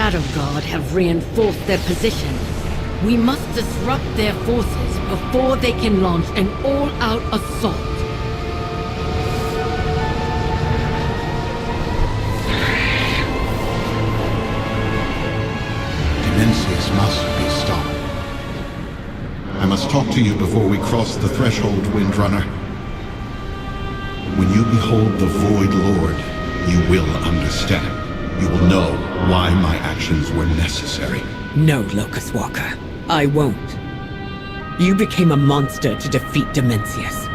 Shadow Guard have reinforced their position. We must disrupt their forces before they can launch an all-out assault. Dimensius must be stopped. I must talk to you before we cross the threshold, Windrunner. When you behold the Void Lord, you will understand. You will know why my actions were necessary. No, Locust Walker. I won't. You became a monster to defeat Dimensius.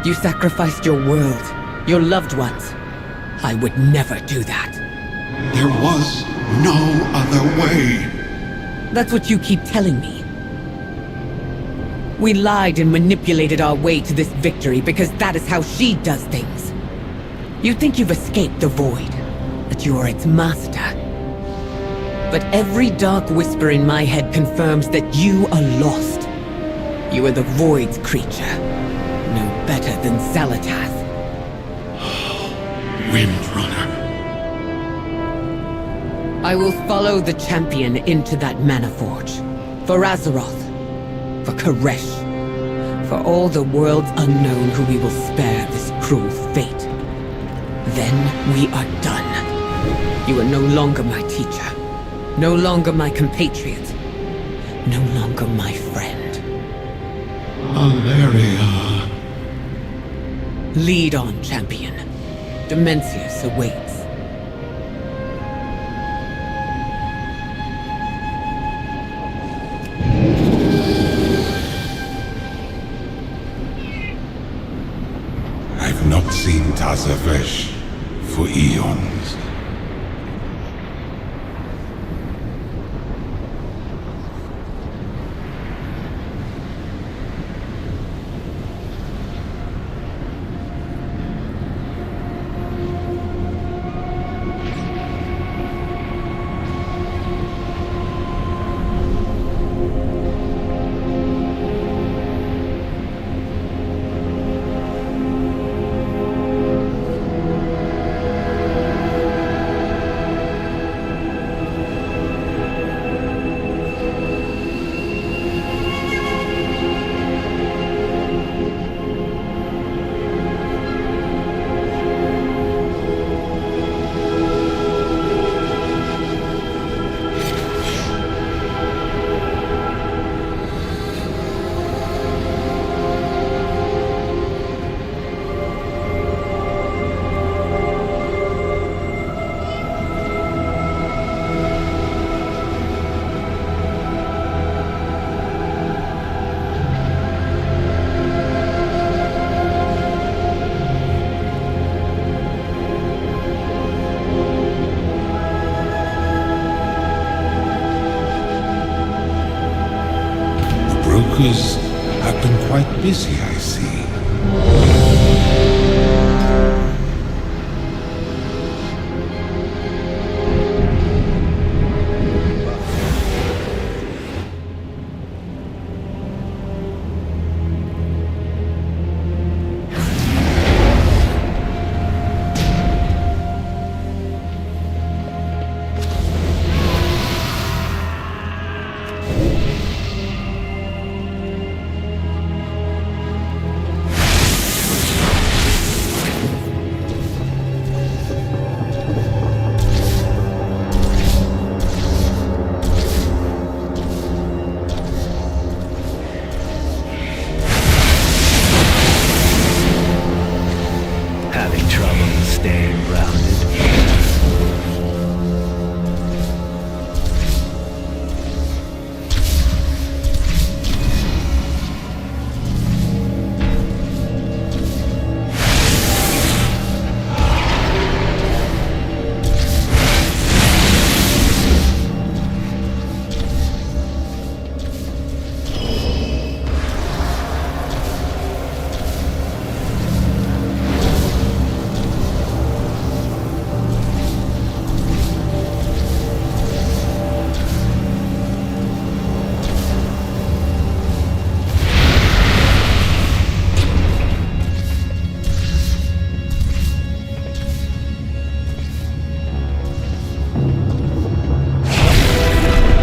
You sacrificed your world, your loved ones. I would never do that. There was no other way. That's what you keep telling me. We lied and manipulated our way to this victory because that is how she does things. You think you've escaped the Void, that you are its master. But every dark whisper in my head confirms that you are lost. You are the Void's creature. No better than Xal'atath. Windrunner. I will follow the champion into that Mana Forge. For Azeroth. For Koresh. For all the worlds unknown who we will spare this cruel fate. Then we are done. You are no longer my teacher. No longer my compatriot. No longer my friend. Valeria. Lead on, champion. Dimensius awaits. I've not seen Tazavesh for eons. Brokers have been quite busy, I see. Having trouble staying grounded.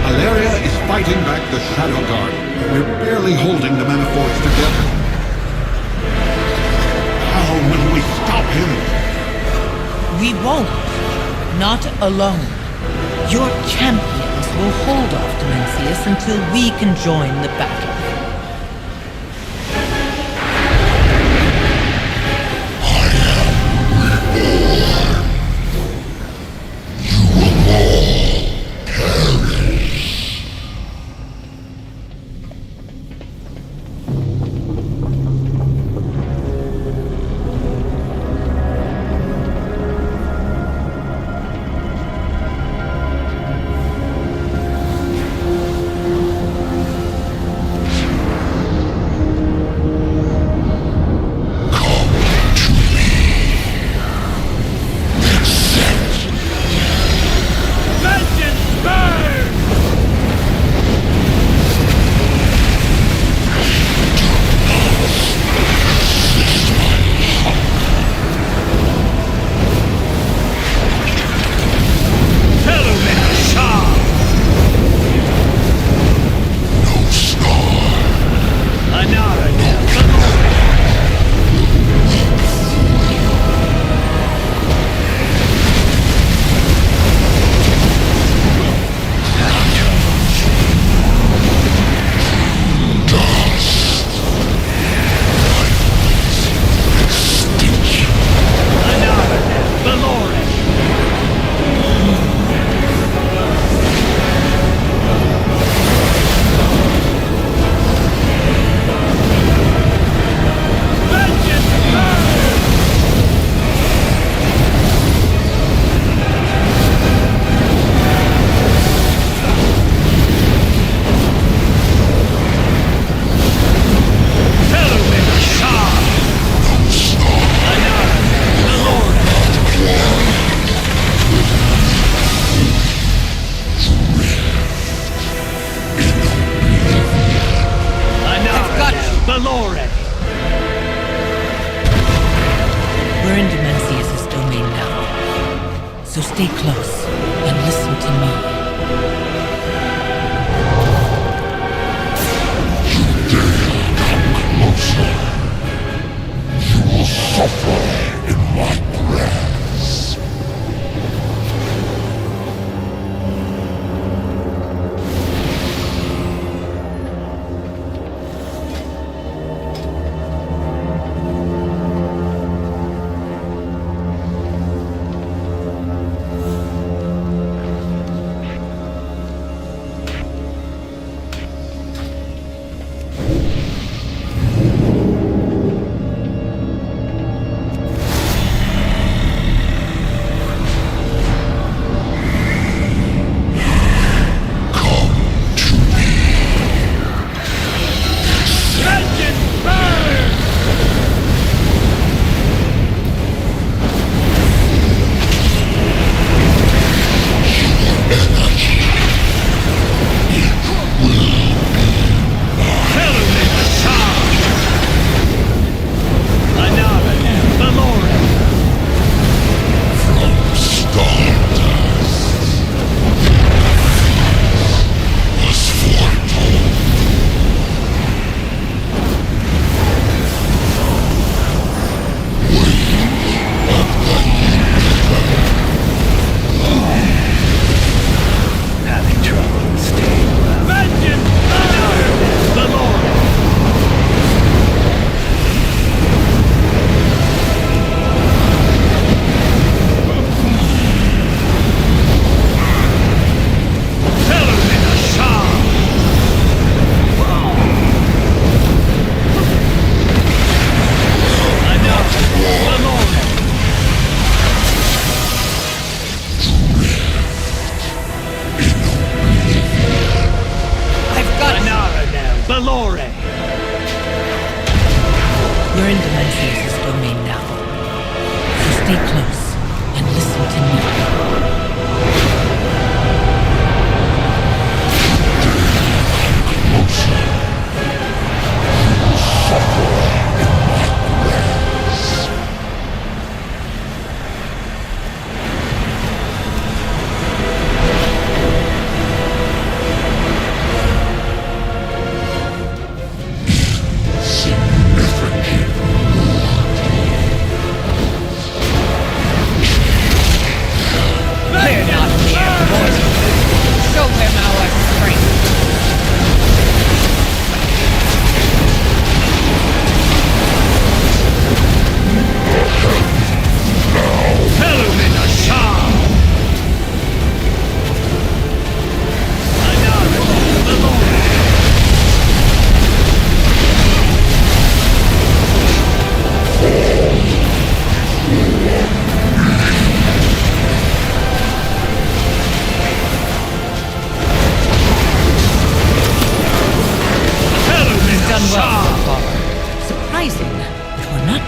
Valeria is fighting back the Shadow Guard. We're barely holding the Manaforts together. How will we stop him? We won't. Not alone. Your champions will hold off Dimensius until we can join the battle. Stay close and listen to me. You're in Dimensius' domain now. So stay close and listen to me.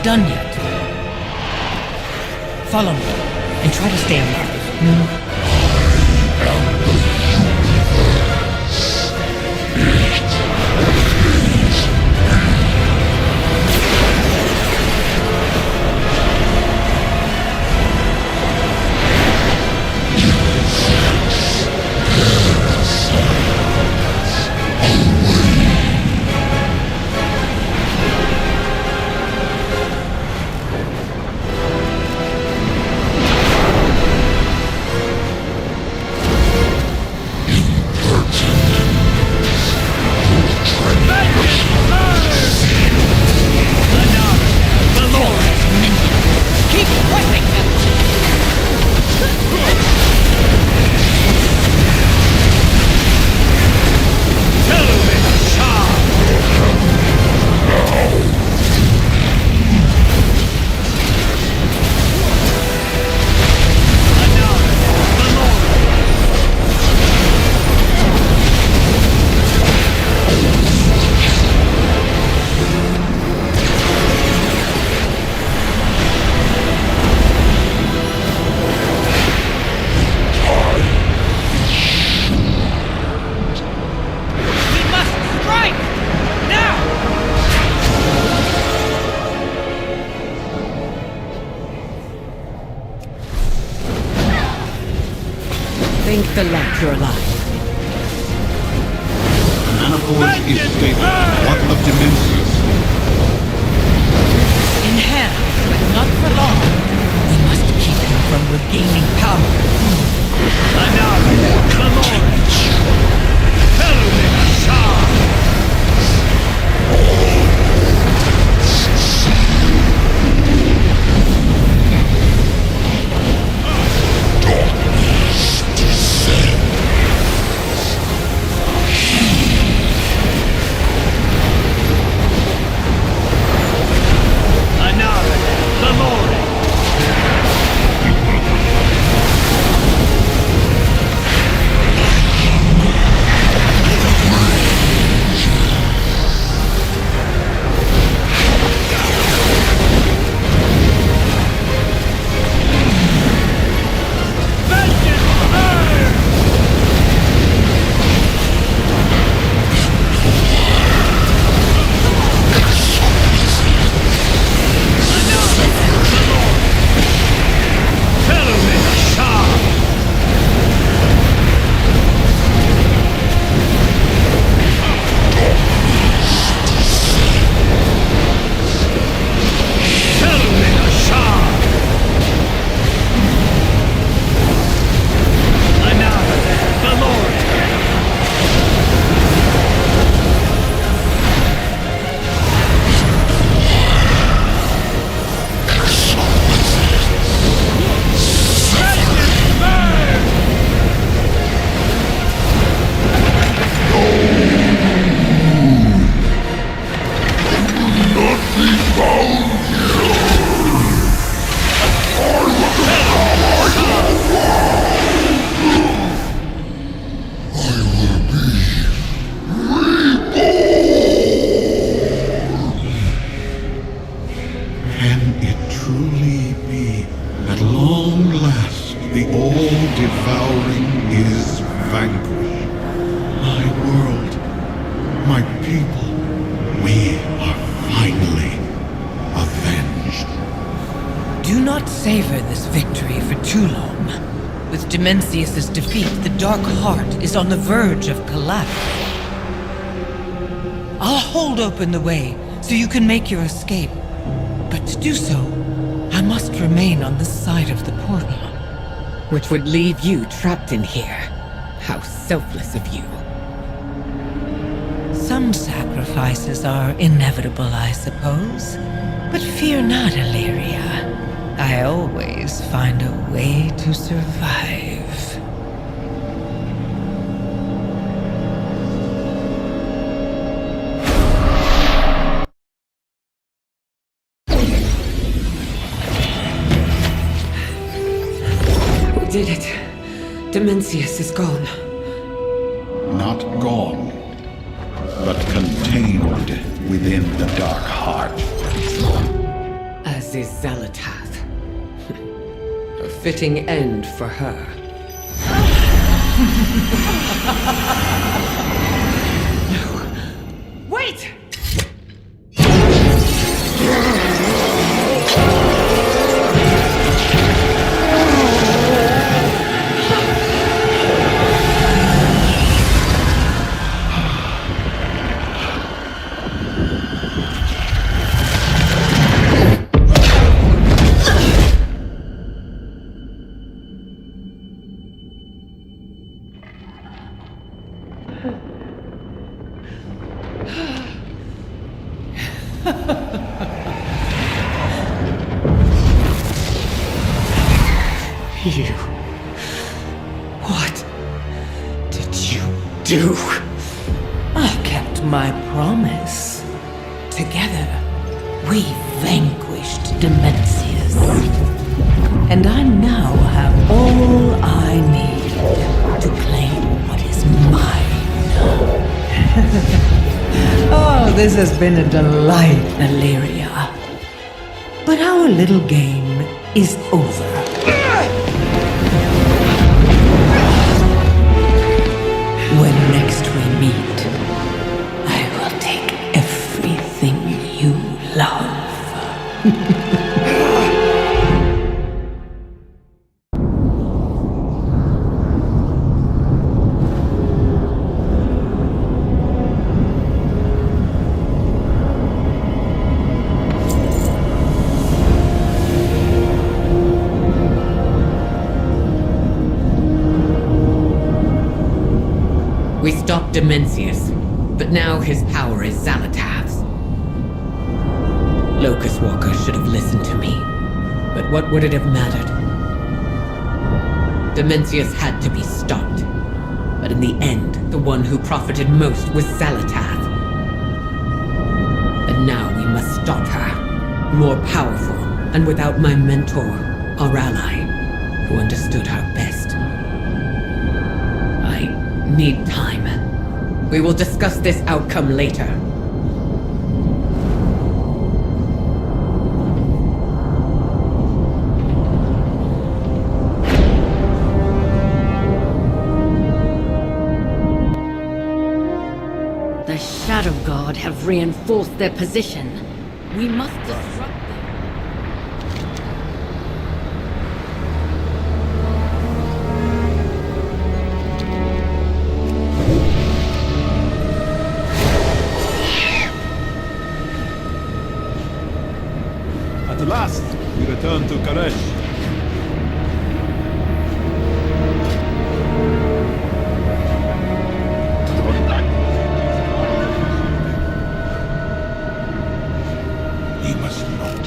Done yet. Follow me and try to stay alive. Thank the light you're alive. The Maniforge is stable. What of Dimensius? In hand, but not for long. We must keep him from regaining power. Another Calorage! Helmet Shah! All-devouring is vanquished. My world, my people, we are finally avenged. Do not savor this victory for too long. With Dimensius' defeat, the Dark Heart is on the verge of collapse. I'll hold open the way so you can make your escape. But to do so, I must remain on this side of the portal. Which would leave you trapped in here. How selfless of you. Some sacrifices are inevitable, I suppose. But fear not, Illyria. I always find a way to survive. We did it. Dimensius is gone. Not gone, but contained within the Dark Heart. As is Xalatath. A fitting end for her. No. Wait! You... What did you do? I kept my promise. Together, we vanquished Dimensius. And I now have all I need to claim what is mine. Oh, this has been a delight, Illyria. But our little game is over. When next we meet, I will take everything you love. stopped Dimensius, but now his power is Xalatath's. Locust Walker should have listened to me, but what would it have mattered? Dimensius had to be stopped, but in the end, the one who profited most was Xalatath. And now we must stop her, more powerful, and without my mentor, our ally, who understood her best. I need time. We will discuss this outcome later. The Shadow Guard have reinforced their position. We must disrupt them. At last, we return to Karesh. He must not.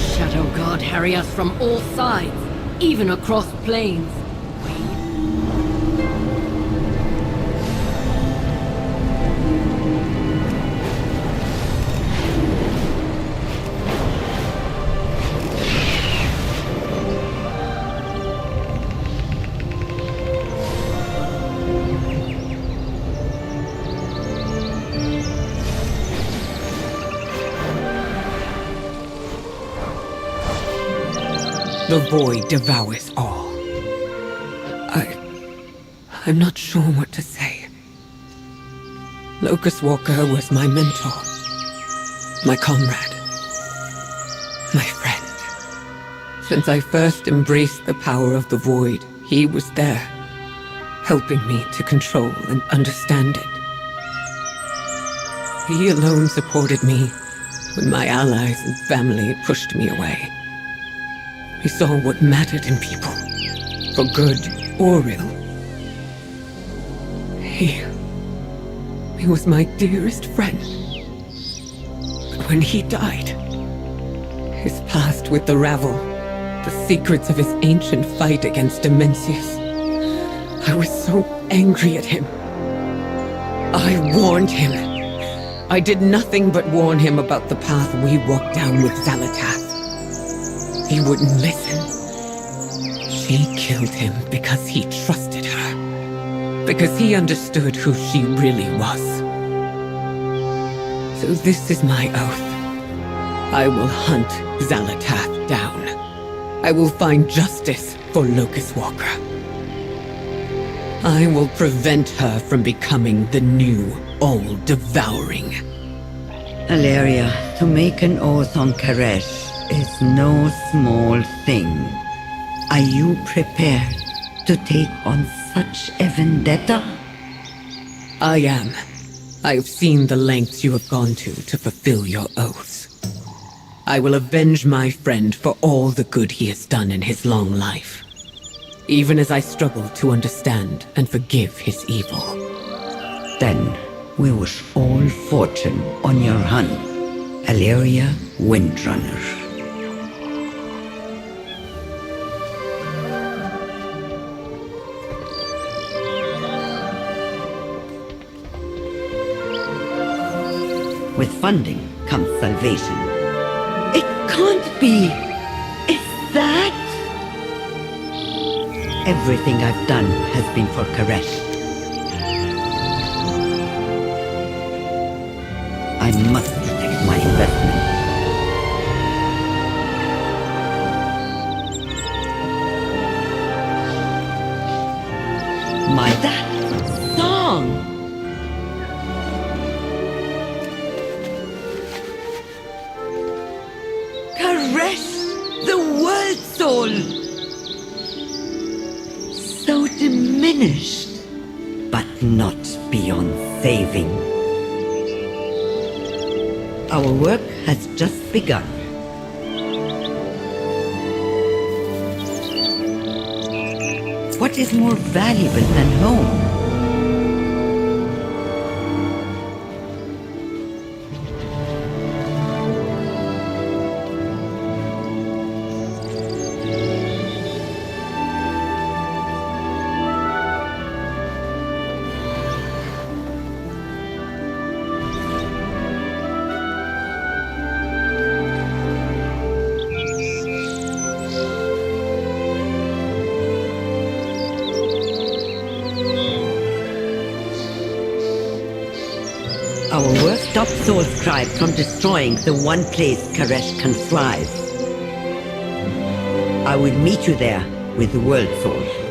Shadow Guard harry us from all sides, even across plains. The void devours all. I'm not sure what to say. Locust Walker was my mentor, my comrade, my friend. Since I first embraced the power of the void, he was there, helping me to control and understand it. He alone supported me when my allies and family pushed me away. He saw what mattered in people, for good or ill. He was my dearest friend. But when he died, his past with the Ravel, the secrets of his ancient fight against Dimensius, I was so angry at him. I warned him. I did nothing but warn him about the path we walked down with Xalatath. He wouldn't listen. She killed him because he trusted her. Because he understood who she really was. So this is my oath. I will hunt Xalatath down. I will find justice for Locust Walker. I will prevent her from becoming the new, all-devouring. Alleria, to make an oath on Karesh is no small thing. Are you prepared to take on such a vendetta? I am. I have seen the lengths you have gone to fulfill your oaths. I will avenge my friend for all the good he has done in his long life, even as I struggle to understand and forgive his evil. Then we wish all fortune on your hunt, Alleria Windrunner. With funding comes salvation. It can't be! Is that? Everything I've done has been for Karesh. I must protect my investment. That song! Karesh, the world soul. So diminished, but not beyond saving. Our work has just begun. What is more valuable than home? Our work stops Soulscribe from destroying the one place Karesh can thrive. I will meet you there with the World Soul.